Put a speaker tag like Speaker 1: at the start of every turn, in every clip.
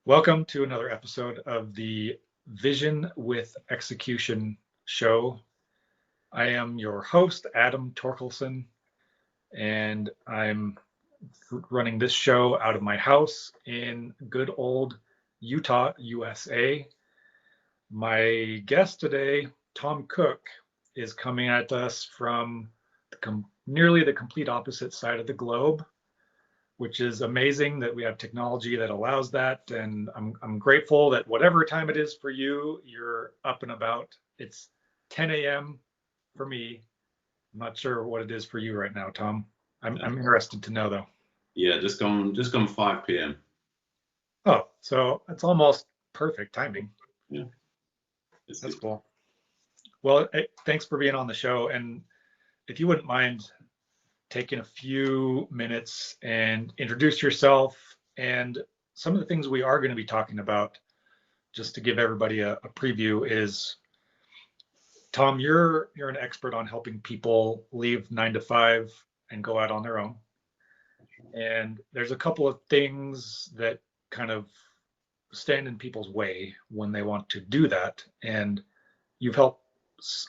Speaker 1: Welcome to another episode of the Vision with Execution show. I am your host, Adam Torkelson, and I'm running this show out of my house in good old Utah, USA. My guest today, Tom Cooke, is coming at us from nearly the complete opposite side of the globe, which is amazing that we have technology that allows that. And I'm grateful that whatever time it is for you, you're up and about. It's 10 a.m. for me. I'm not sure what it is for you right now, Tom. I'm interested to know though.
Speaker 2: Yeah, just gone 5 p.m.
Speaker 1: Oh, so it's almost perfect timing.
Speaker 2: Yeah,
Speaker 1: That's
Speaker 2: good.
Speaker 1: cool. Well, thanks for being on the show. And if you wouldn't mind taking a few minutes and introduce yourself and some of the things we are going to be talking about, just to give everybody a preview, is Tom, you're an expert on helping people leave 9 to 5 and go out on their own. And there's a couple of things that kind of stand in people's way when they want to do that. And you've helped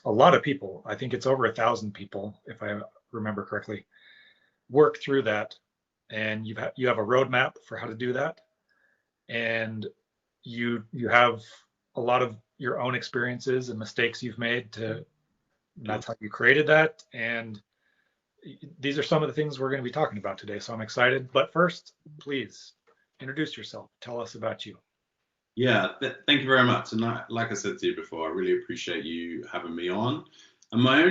Speaker 1: a lot of people. I think it's over 1,000 people, if I remember correctly, work through that. And you have a roadmap for how to do that. And you have a lot of your own experiences and mistakes you've made to that's how you created that. And these are some of the things we're going to be talking about today. So I'm excited. But first, please introduce yourself. Tell us about you.
Speaker 2: Yeah, thank you very much. And like I said to you before, I really appreciate you having me on. And my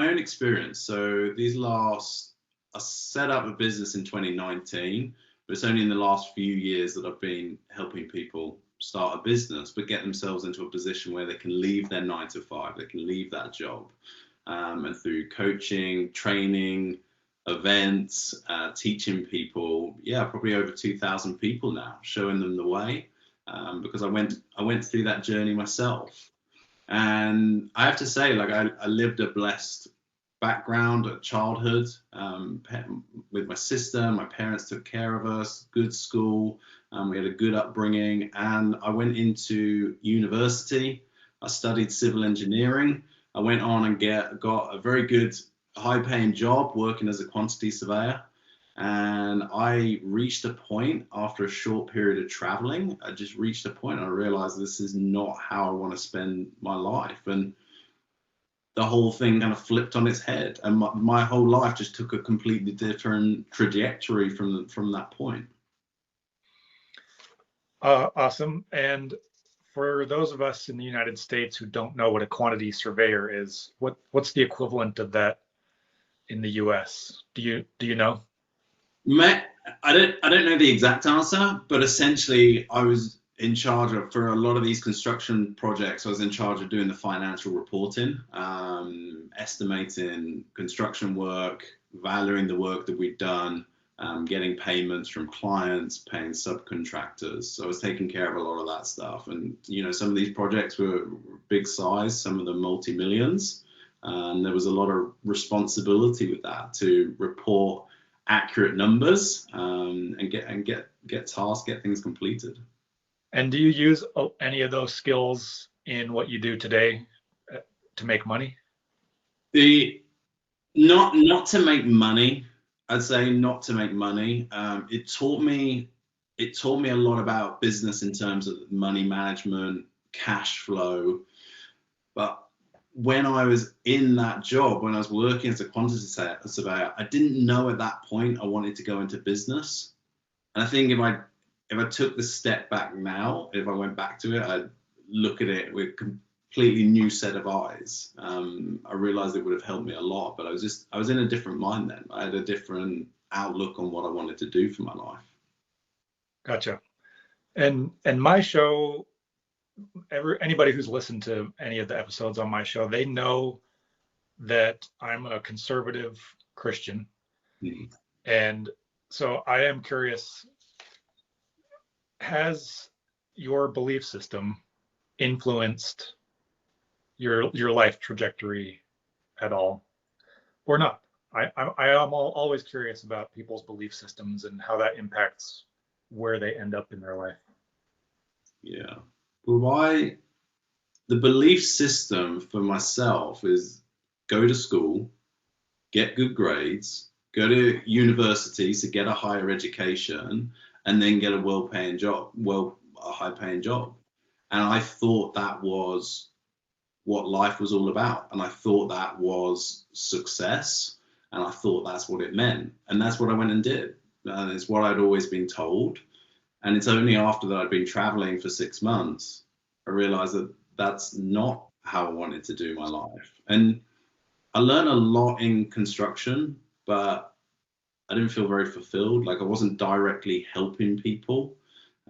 Speaker 2: own experience. So I set up a business in 2019, but it's only in the last few years that I've been helping people start a business, but get themselves into a position where they can leave their 9 to 5, they can leave that job. And through coaching, training, events, teaching people, probably over 2,000 people now, showing them the way. Because I went through that journey myself, and I have to say, like I lived a blessed background at childhood, with my sister. My parents took care of us, good school, we had a good upbringing, and I went into university. I studied civil engineering. I went on and got a very good high-paying job working as a quantity surveyor. And I reached a point after a short period of traveling. I just reached a point and I realized this is not how I want to spend my life. And the whole thing kind of flipped on its head. And my whole life just took a completely different trajectory from that point.
Speaker 1: Awesome. And for those of us in the United States who don't know what a quantity surveyor is, what's the equivalent of that in the US? Do you know?
Speaker 2: I don't know the exact answer, but essentially I was in charge of, for a lot of these construction projects, I was in charge of doing the financial reporting, estimating construction work, valuing the work that we'd done, getting payments from clients, paying subcontractors. So I was taking care of a lot of that stuff. And, some of these projects were big size, some of them multi-millions. And there was a lot of responsibility with that to report accurate numbers, and get tasks, get things completed.
Speaker 1: And do you use any of those skills in what you do today to make money?
Speaker 2: Not to make money. I'd say not to make money. It taught me a lot about business in terms of money management, cash flow. But when I was in that job, when I was working as a quantity surveyor, I didn't know at that point I wanted to go into business. And I think if I took the step back now, if I went back to it, I'd look at it with a completely new set of eyes. I realized it would have helped me a lot, but I was in a different mind then. I had a different outlook on what I wanted to do for my life.
Speaker 1: Gotcha. And my show, anybody who's listened to any of the episodes on my show, they know that I'm a conservative Christian.
Speaker 2: Mm.
Speaker 1: And so I am curious, has your belief system influenced your life trajectory at all or not? I am always curious about people's belief systems and how that impacts where they end up in their life.
Speaker 2: Yeah. Well, the belief system for myself is go to school, get good grades, go to university to get a higher education, and then get a a high paying job. And I thought that was what life was all about. And I thought that was success. And I thought that's what it meant. And that's what I went and did. And it's what I'd always been told. And it's only after that I'd been traveling for 6 months, I realized that that's not how I wanted to do my life. And I learned a lot in construction, but I didn't feel very fulfilled. Like I wasn't directly helping people.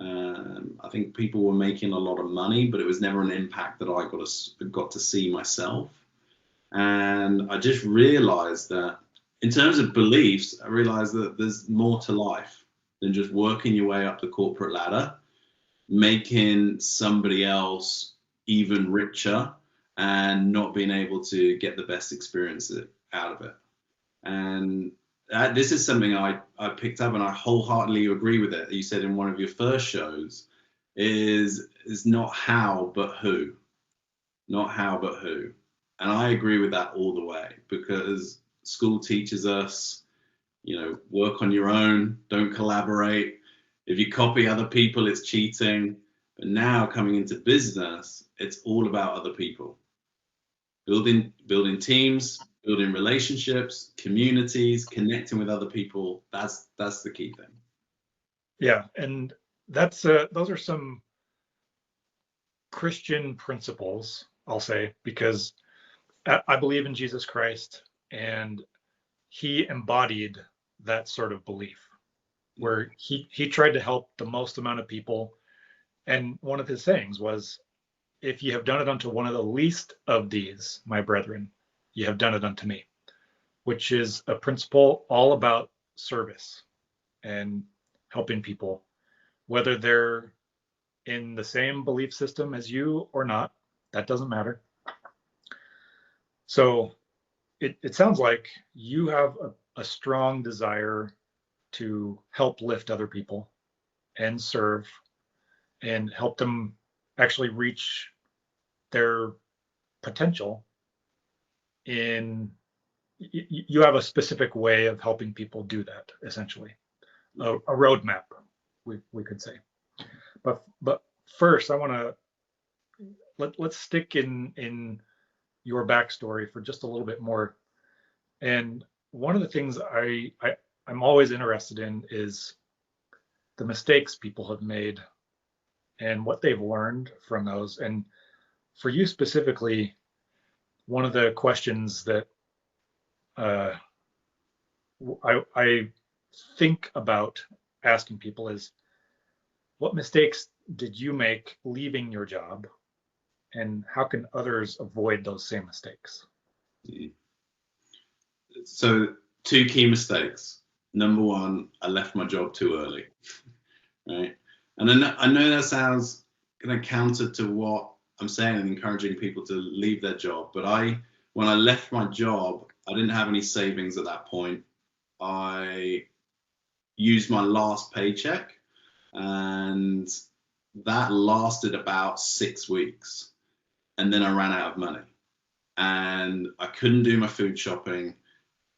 Speaker 2: I think people were making a lot of money, but it was never an impact that I got to see myself. And I just realized that in terms of beliefs, I realized that there's more to life than just working your way up the corporate ladder, making somebody else even richer and not being able to get the best experience out of it. And this is something I picked up, and I wholeheartedly agree with it. You said in one of your first shows is not how, but who. Not how, but who. And I agree with that all the way, because school teaches us, work on your own, don't collaborate. If you copy other people, it's cheating. But now coming into business, it's all about other people. Building teams, building relationships, communities, connecting with other people. That's the key thing.
Speaker 1: Yeah, and those are some Christian principles, I'll say, because I believe in Jesus Christ, and he embodied that sort of belief where he tried to help the most amount of people. And one of his sayings was, if you have done it unto one of the least of these, my brethren, you have done it unto me, which is a principle all about service and helping people, whether they're in the same belief system as you or not. That doesn't matter. So it sounds like you have a strong desire to help lift other people and serve and help them actually reach their potential. In You have a specific way of helping people do that, essentially a roadmap, we could say. But first I want to let's stick in your backstory for just a little bit more. And one of the things I'm always interested in is the mistakes people have made and what they've learned from those. And for you specifically, one of the questions that uh, I think about asking people is, what mistakes did you make leaving your job, and how can others avoid those same mistakes?
Speaker 2: So, two key mistakes. Number one, I left my job too early, right? And I know that sounds kind of counter to what I'm saying and encouraging people to leave their job. But when I left my job, I didn't have any savings at that point. I used my last paycheck, and that lasted about 6 weeks. And then I ran out of money, and I couldn't do my food shopping.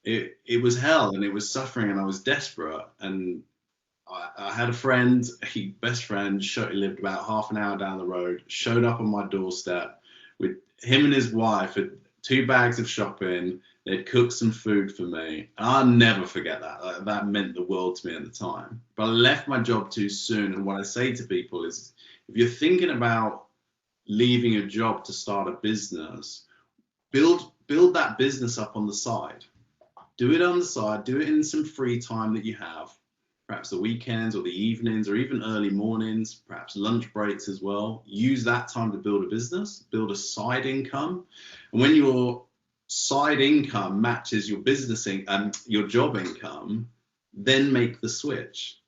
Speaker 2: It was hell, and it was suffering, and I was desperate. And I had a friend, best friend, he lived about half an hour down the road, showed up on my doorstep with him and his wife had 2 bags of shopping. They'd cooked some food for me. I'll never forget that. That meant the world to me at the time. But I left my job too soon. And what I say to people is, if you're thinking about leaving a job to start a business, build that business up on the side. Do it on the side. Do it in some free time that you have. Perhaps the weekends or the evenings or even early mornings, perhaps lunch breaks as well. Use that time to build a business, build a side income. And when your side income matches your your job income, then make the switch.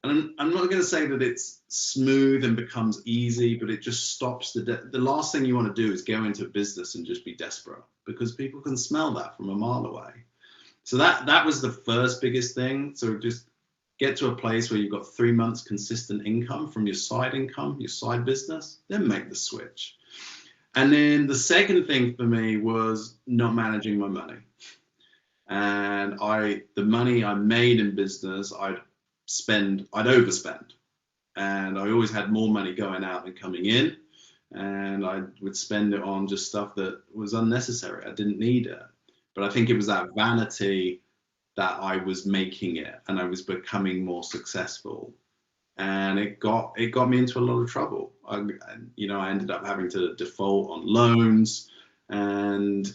Speaker 2: And I'm not going to say that it's smooth and becomes easy, but it just stops the last thing you want to do is go into a business and just be desperate, because people can smell that from a mile away. So that was the first biggest thing. So just get to a place where you've got 3 months consistent income from your side income, your side business, then make the switch. And then the second thing for me was not managing my money. And the money I made in business, I'd overspend. And I always had more money going out than coming in. And I would spend it on just stuff that was unnecessary. I didn't need it. But I think it was that vanity that I was making it, and I was becoming more successful. And it got me into a lot of trouble. I ended up having to default on loans, and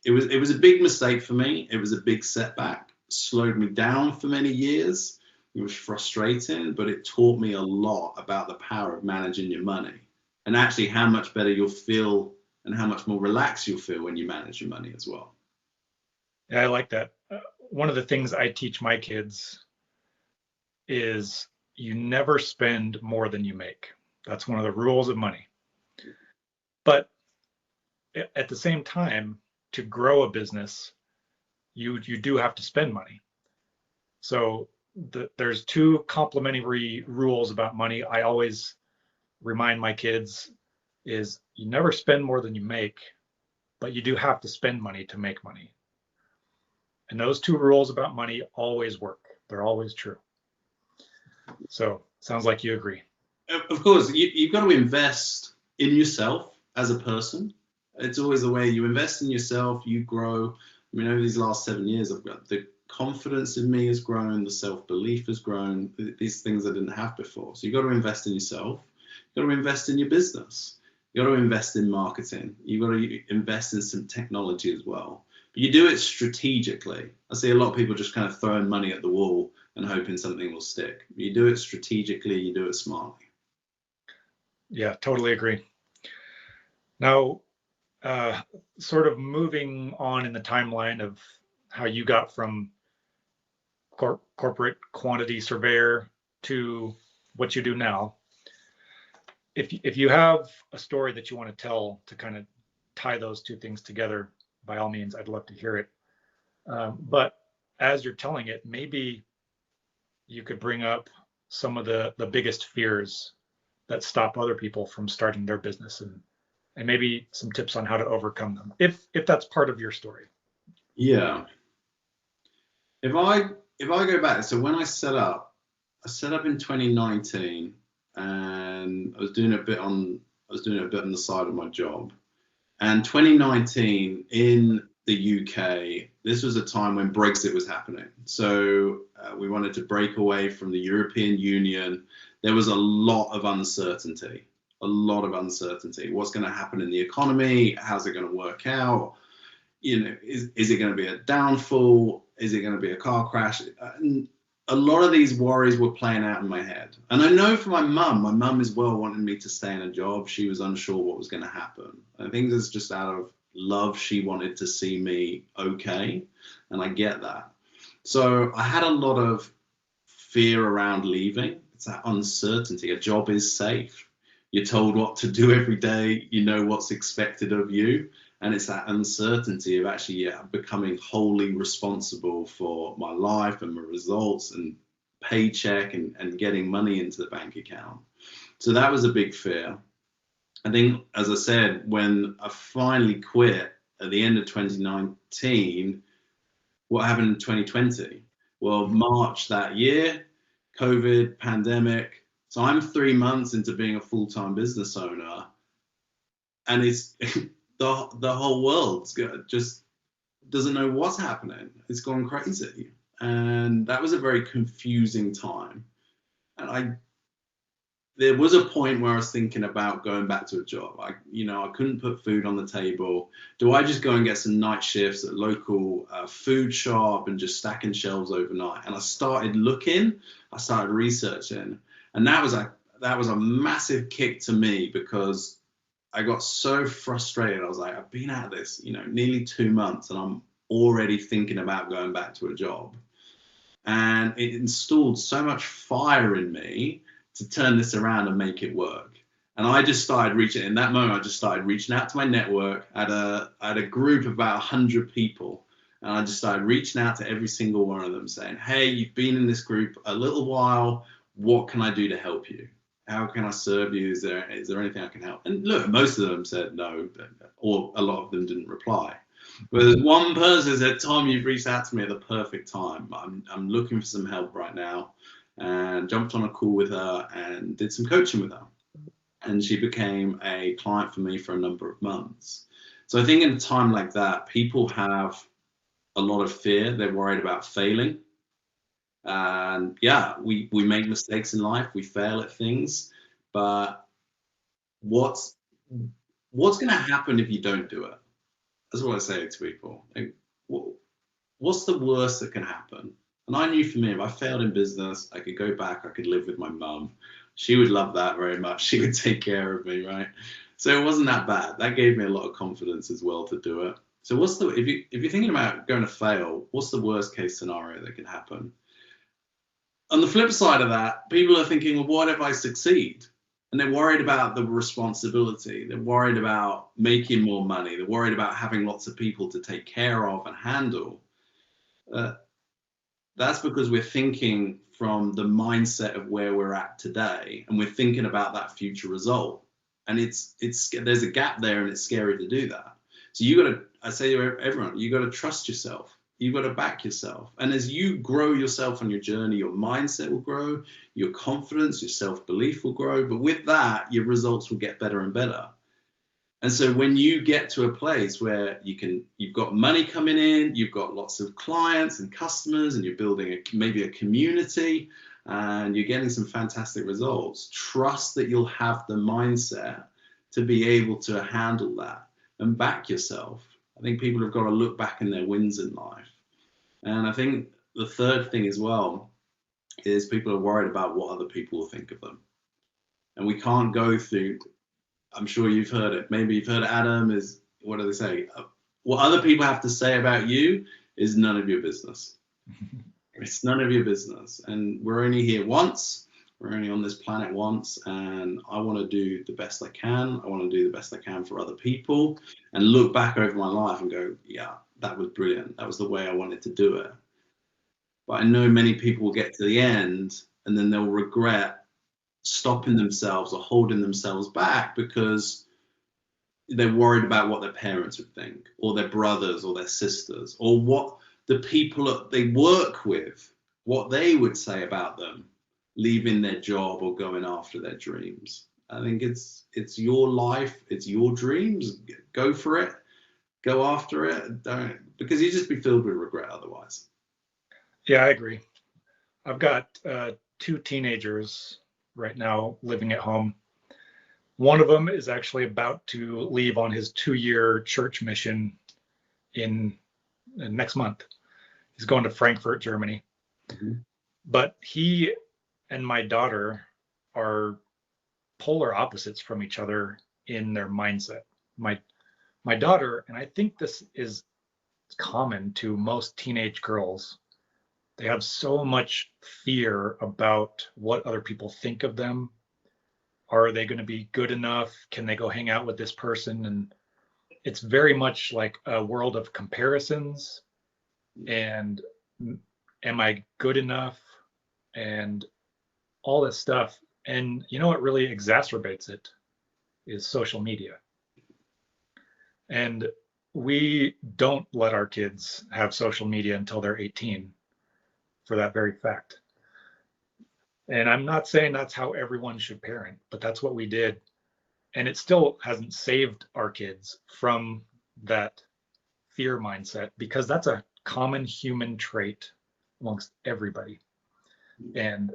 Speaker 2: it was a big mistake for me. It was a big setback, slowed me down for many years. It was frustrating, but it taught me a lot about the power of managing your money, and actually how much better you'll feel and how much more relaxed you'll feel when you manage your money as well.
Speaker 1: Yeah, I like that. One of the things I teach my kids is you never spend more than you make. That's one of the rules of money. But at the same time, to grow a business, you do have to spend money. So there's two complementary rules about money I always remind my kids is you never spend more than you make, but you do have to spend money to make money. And those two rules about money always work. They're always true. So sounds like you agree.
Speaker 2: Of course, you've got to invest in yourself as a person. It's always the way you invest in yourself, you grow. I mean, over these last 7 years, I've got the confidence in me has grown, the self-belief has grown, these things I didn't have before. So you've got to invest in yourself. You've got to invest in your business. You've got to invest in marketing. You've got to invest in some technology as well. But you do it strategically. I see a lot of people just kind of throwing money at the wall and hoping something will stick. You do it strategically, you do it smartly.
Speaker 1: Yeah, totally agree. Now, sort of moving on in the timeline of how you got from corporate quantity surveyor to what you do now. If you have a story that you want to tell to kind of tie those two things together, by all means, I'd love to hear it. But as you're telling it, maybe you could bring up some of the biggest fears that stop other people from starting their business, and maybe some tips on how to overcome them, if that's part of your story.
Speaker 2: Yeah. If I go back, so when I set up in 2019, and I was doing a bit on the side of my job. And 2019 in the UK, this was a time when Brexit was happening. So we wanted to break away from the European Union. There was a lot of uncertainty. What's going to happen in the economy? How's it going to work out? Is it going to be a downfall? Is it going to be a car crash? A lot of these worries were playing out in my head. And I know for my mum as well wanted me to stay in a job. She was unsure what was going to happen. I think it's just out of love, she wanted to see me okay. And I get that. So I had a lot of fear around leaving. It's that uncertainty. A job is safe. You're told what to do every day. You know what's expected of you. And it's that uncertainty of actually becoming wholly responsible for my life and my results and paycheck and getting money into the bank account. So that was a big fear. I think, as I said, when I finally quit at the end of 2019, what happened in 2020? Well, March that year, COVID, pandemic. So I'm 3 months into being a full-time business owner, and it's the whole world just doesn't know what's happening. It's gone crazy. And that was a very confusing time. And there was a point where I was thinking about going back to a job. I couldn't put food on the table. Do I just go and get some night shifts at local food shop and just stacking shelves overnight? And I started looking, I started researching, and that was a massive kick to me, because I got so frustrated. I was like, I've been at this, nearly 2 months, and I'm already thinking about going back to a job. And it installed so much fire in me to turn this around and make it work. And I just started reaching out to my network. I had a group of about 100 people. And I just started reaching out to every single one of them saying, hey, you've been in this group a little while. What can I do to help you? How can I serve you? Is there anything I can help? And look, most of them said no, or a lot of them didn't reply. But there's one person said, Tom, you've reached out to me at the perfect time. I'm looking for some help right now. And jumped on a call with her and did some coaching with her. And she became a client for me for a number of months. So I think in a time like that, people have a lot of fear. They're worried about failing. And yeah, we make mistakes in life. We fail at things. But what's going to happen if you don't do it? That's what I say to people. Like, what's the worst that can happen? And I knew for me, if I failed in business, I could go back, I could live with my mum. She would love that very much. She would take care of me, right? So it wasn't that bad. That gave me a lot of confidence as well to do it. So if you're thinking about going to fail, what's the worst case scenario that can happen? On the flip side of that, people are thinking, well, what if I succeed? And they're worried about the responsibility. They're worried about making more money. They're worried about having lots of people to take care of and handle. That's because we're thinking from the mindset of where we're at today, and we're thinking about that future result. And there's a gap there, and it's scary to do that. So I say to everyone, you got to trust yourself. You've got to back yourself. And as you grow yourself on your journey, your mindset will grow, your confidence, your self-belief will grow. But with that, your results will get better and better. And so when you get to a place where you've got money coming in, you've got lots of clients and customers, and you're building maybe a community, and you're getting some fantastic results, trust that you'll have the mindset to be able to handle that and back yourself. I think people have got to look back in their wins in life. And I think the third thing as well is people are worried about what other people will think of them. And we can't go through, I'm sure you've heard it. Maybe you've heard Adam is, what do they say? What other people have to say about you is none of your business. It's none of your business. And we're only here once. We're only on this planet once. And I want to do the best I can. I want to do the best I can for other people and look back over my life and go, yeah, that was brilliant. That was the way I wanted to do it. But I know many people will get to the end and then they'll regret stopping themselves or holding themselves back because they're worried about what their parents would think, or their brothers or their sisters, or what the people that they work with, what they would say about them leaving their job or going after their dreams. I think it's your life, it's your dreams. Go for it, go after it. Don't, because you just be filled with regret otherwise.
Speaker 1: Yeah, I agree. I've got 2 teenagers right now living at home. One of them is actually about to leave on his 2-year church mission in next month. He's going to Frankfurt, Germany. Mm-hmm. But he and my daughter are polar opposites from each other in their mindset. My daughter, and I think this is common to most teenage girls, they have so much fear about what other people think of them. Are they going to be good enough? Can they go hang out with this person? And it's very much like a world of comparisons and am I good enough and all this stuff. And you know what really exacerbates it is social media. And we don't let our kids have social media until they're 18 for that very fact. And I'm not saying that's how everyone should parent, but that's what we did. And it still hasn't saved our kids from that fear mindset because that's a common human trait amongst everybody. And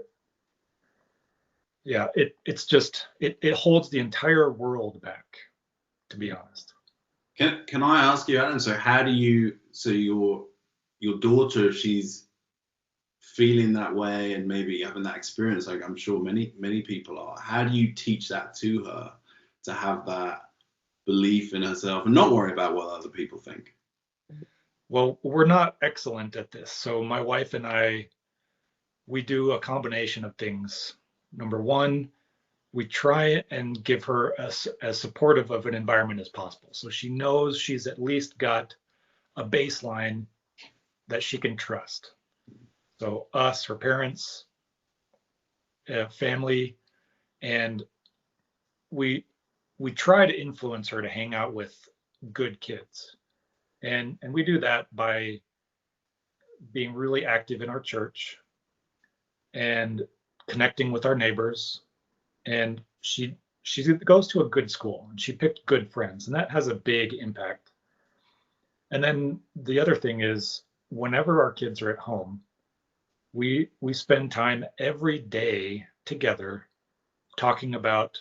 Speaker 1: yeah, it's just it holds the entire world back, to be honest.
Speaker 2: Can I ask you, Adam? So how do you? So your daughter, if she's feeling that way and maybe having that experience, like I'm sure many people are. How do you teach that to her to have that belief in herself and not worry about what other people think?
Speaker 1: Well, we're not excellent at this. So my wife and I, we do a combination of things. Number one, we try and give her as supportive of an environment as possible. So she knows she's at least got a baseline that she can trust. So us, her parents, family, and we we try to influence her to hang out with good kids. And we do that by being really active in our church and connecting with our neighbors. And she goes to a good school and she picked good friends, and that has a big impact. And then the other thing is, whenever our kids are at home, we spend time every day together talking about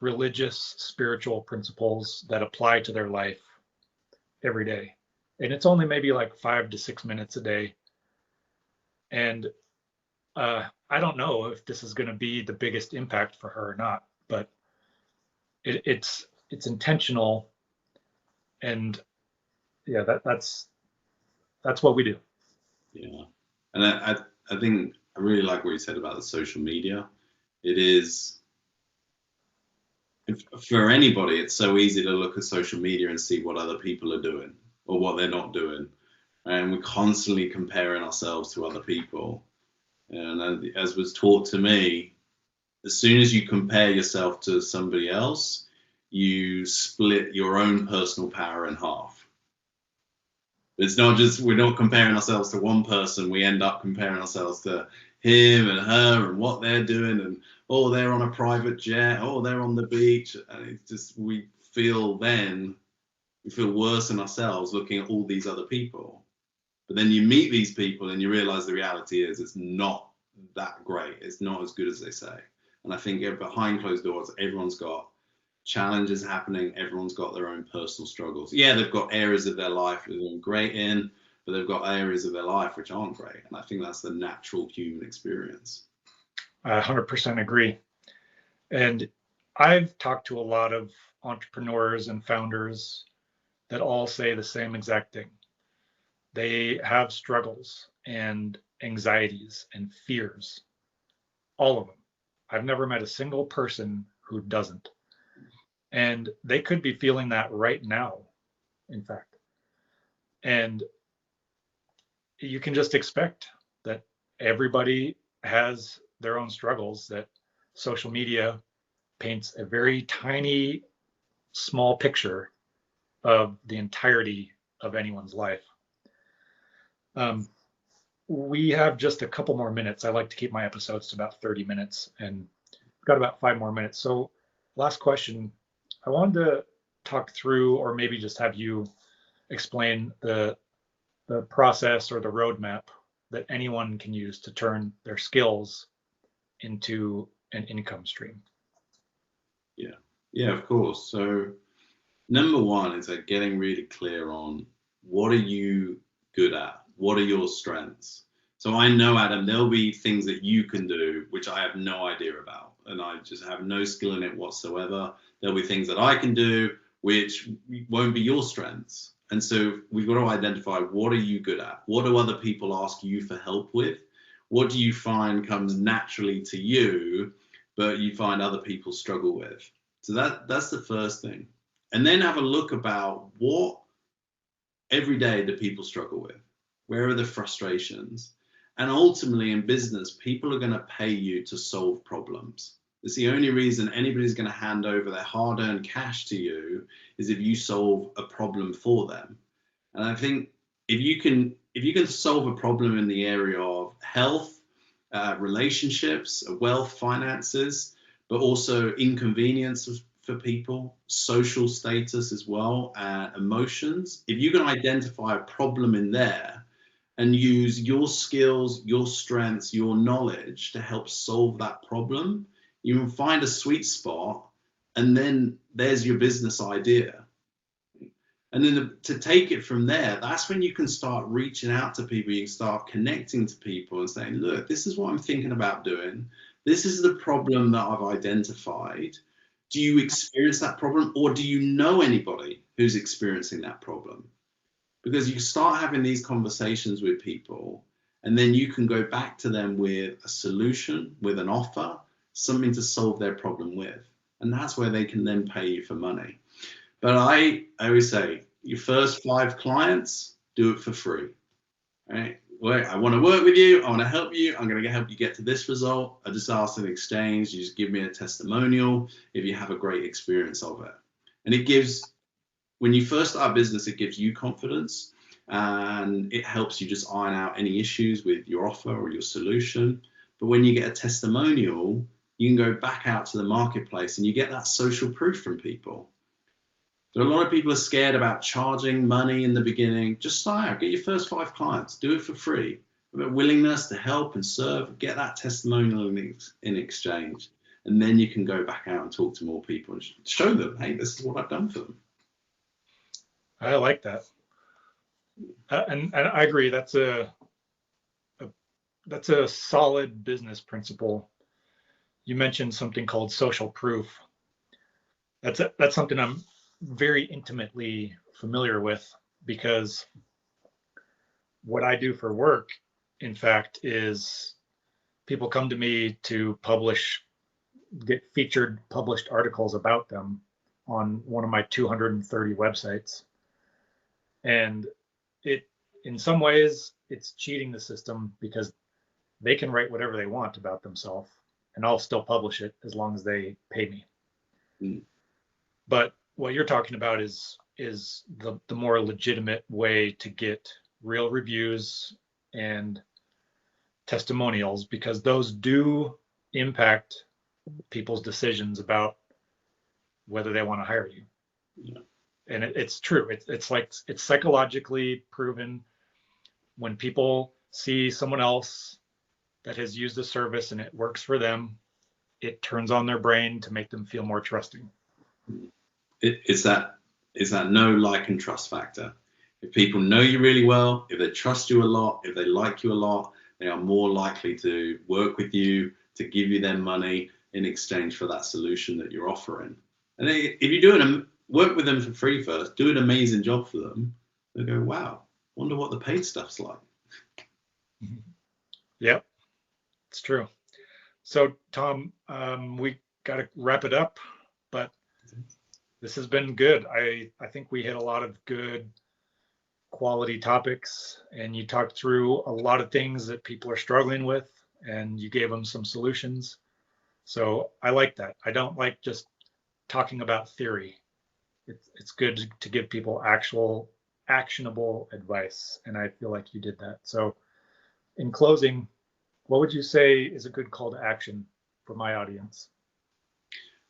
Speaker 1: religious spiritual principles that apply to their life every day. And it's only maybe like 5 to 6 minutes a day. And I don't know if this is going to be the biggest impact for her or not, but it's intentional. And yeah, that's what we do.
Speaker 2: Yeah. And I think I really like what you said about the social media. It is, for anybody, it's so easy to look at social media and see what other people are doing or what they're not doing. And we're constantly comparing ourselves to other people. And as was taught to me, as soon as you compare yourself to somebody else, you split your own personal power in half. It's not just, we're not comparing ourselves to one person, we end up comparing ourselves to him and her and what they're doing, and oh, they're on a private jet, oh, they're on the beach. And it's just, we feel worse than ourselves looking at all these other people. But then you meet these people and you realize the reality is it's not that great. It's not as good as they say. And I think behind closed doors, everyone's got challenges happening. Everyone's got their own personal struggles. Yeah, they've got areas of their life that they're great in, but they've got areas of their life which aren't great. And I think that's the natural human experience.
Speaker 1: I 100% agree. And I've talked to a lot of entrepreneurs and founders that all say the same exact thing. They have struggles and anxieties and fears, all of them. I've never met a single person who doesn't. And they could be feeling that right now, in fact. And you can just expect that everybody has their own struggles, that social media paints a very tiny, small picture of the entirety of anyone's life. Um, we have just a couple more minutes. I like to keep my episodes to about 30 minutes, and we've got about 5 more minutes. So, last question. I wanted to talk through, or maybe just have you explain the process or the roadmap that anyone can use to turn their skills into an income stream.
Speaker 2: Yeah, of course. So number one is like getting really clear on what are you good at? What are your strengths? So I know, Adam, there'll be things that you can do which I have no idea about, and I just have no skill in it whatsoever. There'll be things that I can do which won't be your strengths. And so we've got to identify, what are you good at? What do other people ask you for help with? What do you find comes naturally to you, but you find other people struggle with? So that's the first thing. And then have a look about what every day do people struggle with? Where are the frustrations? And ultimately in business, people are going to pay you to solve problems. It's the only reason anybody's going to hand over their hard-earned cash to you is if you solve a problem for them. And I think if you can solve a problem in the area of health, relationships, wealth, finances, but also inconvenience for people, social status as well, emotions. If you can identify a problem in there and use your skills, your strengths, your knowledge to help solve that problem, you can find a sweet spot, and then there's your business idea. And then to take it from there, that's when you can start reaching out to people. You can start connecting to people and saying, look, this is what I'm thinking about doing. This is the problem that I've identified. Do you experience that problem, or do you know anybody who's experiencing that problem? Because you start having these conversations with people, and then you can go back to them with a solution, with an offer, something to solve their problem with. And that's where they can then pay you for money. But I always say, your first 5 clients, do it for free. Right? Well, I want to work with you. I want to help you. I'm going to help you get to this result. I just ask in exchange. You just give me a testimonial if you have a great experience of it. And it gives, when you first start a business, it gives you confidence, and it helps you just iron out any issues with your offer or your solution. But when you get a testimonial, you can go back out to the marketplace and you get that social proof from people. So a lot of people are scared about charging money in the beginning. Just start out, get your first 5 clients, do it for free. With a willingness to help and serve, get that testimonial in exchange. And then you can go back out and talk to more people and show them, hey, this is what I've done for them.
Speaker 1: I like that. And I agree. That's a solid business principle. You mentioned something called social proof. That's something I'm very intimately familiar with, because what I do for work, in fact, is people come to me to get featured published articles about them on one of my 230 websites. And in some ways, it's cheating the system, because they can write whatever they want about themselves and I'll still publish it as long as they pay me.
Speaker 2: Mm.
Speaker 1: But what you're talking about is the more legitimate way to get real reviews and testimonials, because those do impact people's decisions about whether they want to hire you.
Speaker 2: Yeah.
Speaker 1: And it's true. It's psychologically proven. When people see someone else that has used the service and it works for them, it turns on their brain to make them feel more trusting.
Speaker 2: It's that know, like, and trust factor. If people know you really well, if they trust you a lot, if they like you a lot, they are more likely to work with you, to give you their money in exchange for that solution that you're offering. And if you work with them for free first, do an amazing job for them, they'll go, wow, wonder what the paid stuff's like.
Speaker 1: Yep, it's true. So, Tom, we got to wrap it up, but this has been good. I think we hit a lot of good quality topics, and you talked through a lot of things that people are struggling with, and you gave them some solutions. So I like that. I don't like just talking about theory. It's good to give people actual actionable advice, and I feel like you did that. So in closing, what would you say is a good call to action for my audience?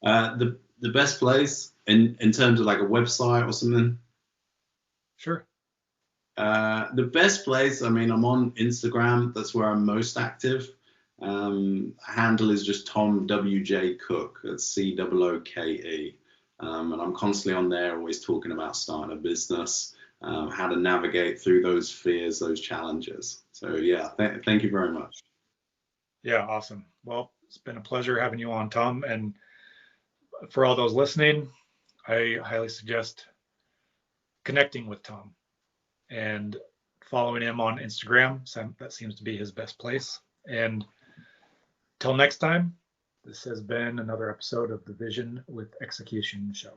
Speaker 2: The best place in terms of like a website or something.
Speaker 1: Sure.
Speaker 2: The best place, I mean, I'm on Instagram. That's where I'm most active. Handle is just Tom WJ Cooke. That's COOKE. And I'm constantly on there, always talking about starting a business, how to navigate through those fears, those challenges. So yeah, thank you very much.
Speaker 1: Yeah, awesome. Well, it's been a pleasure having you on, Tom. And for all those listening, I highly suggest connecting with Tom and following him on Instagram. That seems to be his best place. And till next time, this has been another episode of the Vision with Execution show.